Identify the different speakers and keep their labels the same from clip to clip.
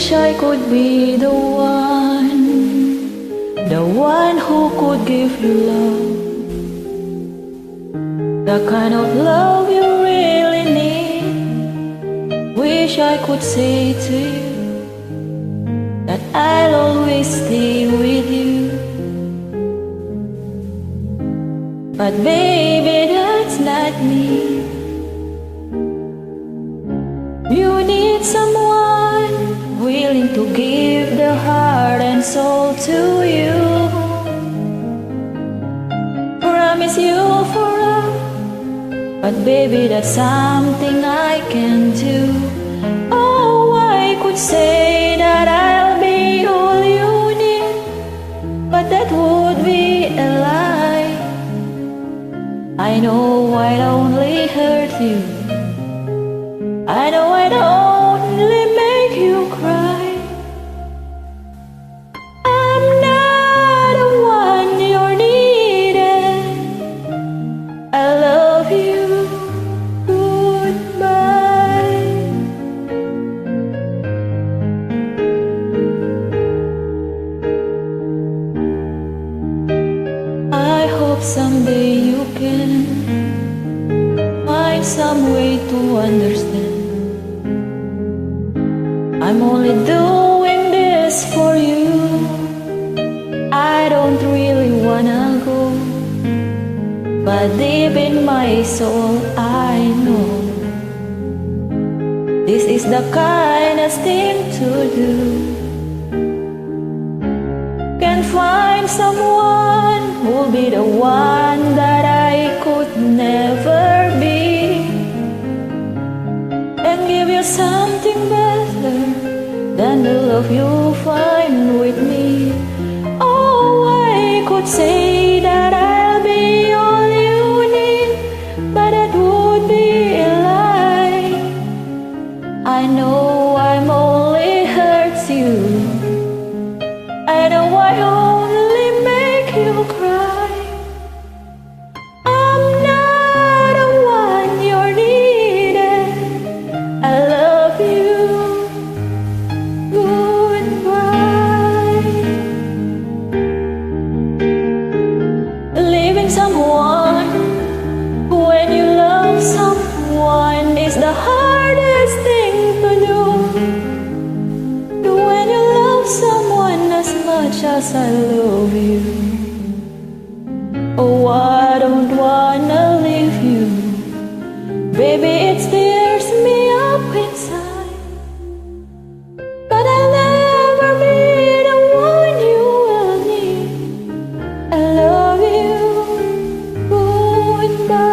Speaker 1: Wish I could be the one who could give you love, the kind of love you really need. Wish I could say to you that I'll always stay with you. But baby, that's not me. You need someone willing to give their heart and soul to you. Promise you forever, but baby, that's something I can do. Oh, I could say that I'll be all you need, but that would be a lie. I know I'd only hurt you. I know I'd only make you cry. I'm not the one you're needing. I love you. Goodbye. I hope someday you can find some way to understand. I'm only doing this for you. I don't really wanna go, but deep in my soul I know this is the kindest thing to do. Can find someone who'll be the one that I could never be, and give you something better than the love you find with me. Oh, I could say that I'll be all you need, but that would be a lie. I know I'm only hurts you. I know I only make you cry. I'm not the one you're needing. I love you. Goodbye. Leaving someone when you love someone is the hardest thing to do. When you love someone as much as I love you, oh, I don't wanna leave you. Baby, it tears me up inside, but I'll never be the one you will need. I love you. Goodbye.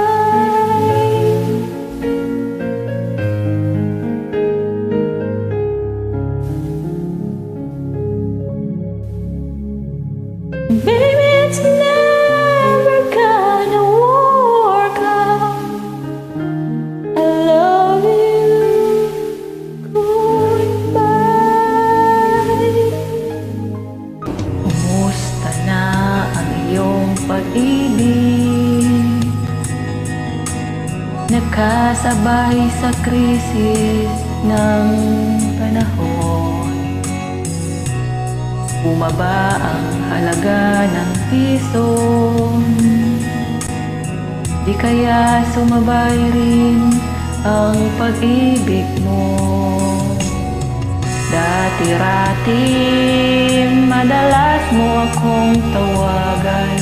Speaker 1: Baby, it's never gonna work out. I love you. Goodbye. Kumusta na ang iyong pag-ibig? Nakasabay sa krisis ng panahon. Bumaba ang halaga ng piso, di kaya sumabay rin ang pag-ibig mo. Dati-rati madalas mo akong tawagan,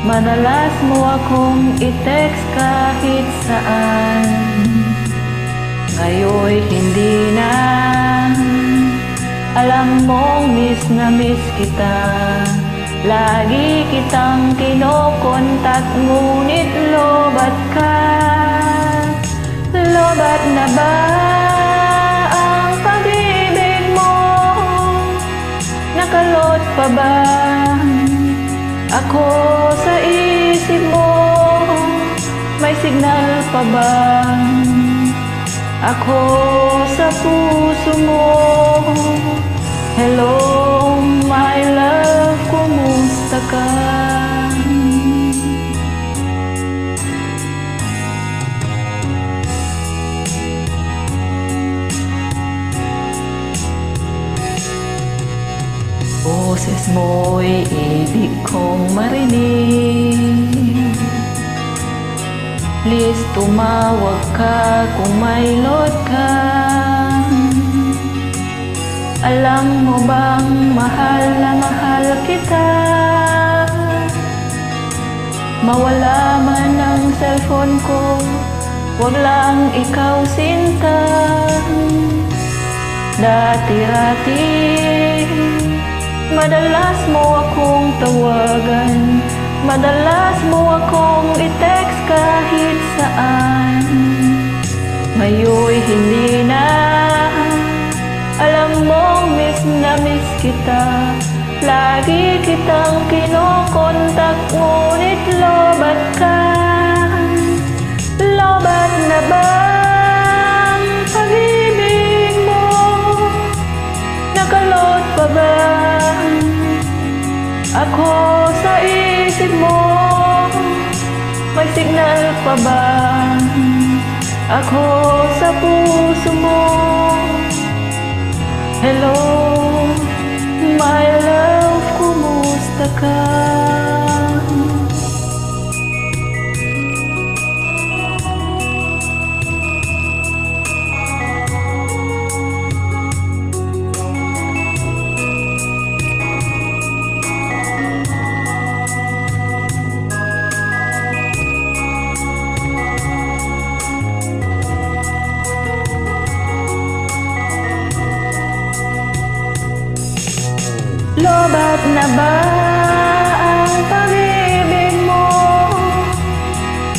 Speaker 1: madalas mo akong i-text kahit saan. Ngayon'y hindi na. Alam mong miss na miss kita. Lagi kitang kinokontak, ngunit lobat ka. Lobat na ba ang pag-ibig mo? Nakalot pa ba ako sa isip mo? May signal pa ba ako sa puso mo? Hello, my love, kumusta ka? mo'y ibig kong marinig. Please tumawag ka kung may load ka. Alam mo bang mahal na mahal kita? Mawala man ang cellphone ko, wag lang ikaw sinta. Dati-rati, madalas mo akong tawagan, madalas mo akong i-text kahit saan. Ngayon'y hindi na, alam mong miss na miss kita. Lagi kitang kinokontak, ngunit lobat ka. Lobat na ba ang pag-ibig mo? Nakalot pa ba ako sa isip mo? May signal pa ba ako sa puso mo? Hello, my love, kumusta ka? Lobat na ba ang pag-ibig mo?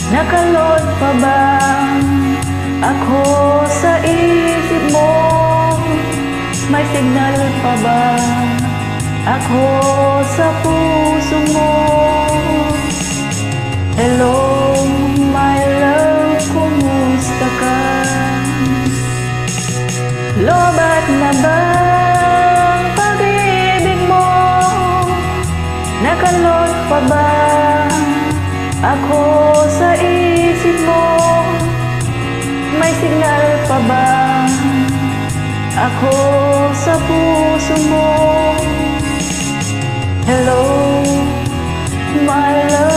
Speaker 1: Nakalot pa ba ako sa isip mo? May signal pa ba ako sa puso mo? Hello, my love, kumusta ka? Lobat na ba? Nakalot pa ba ako sa isip mo? May signal pa ba ako sa puso mo? Hello, my love.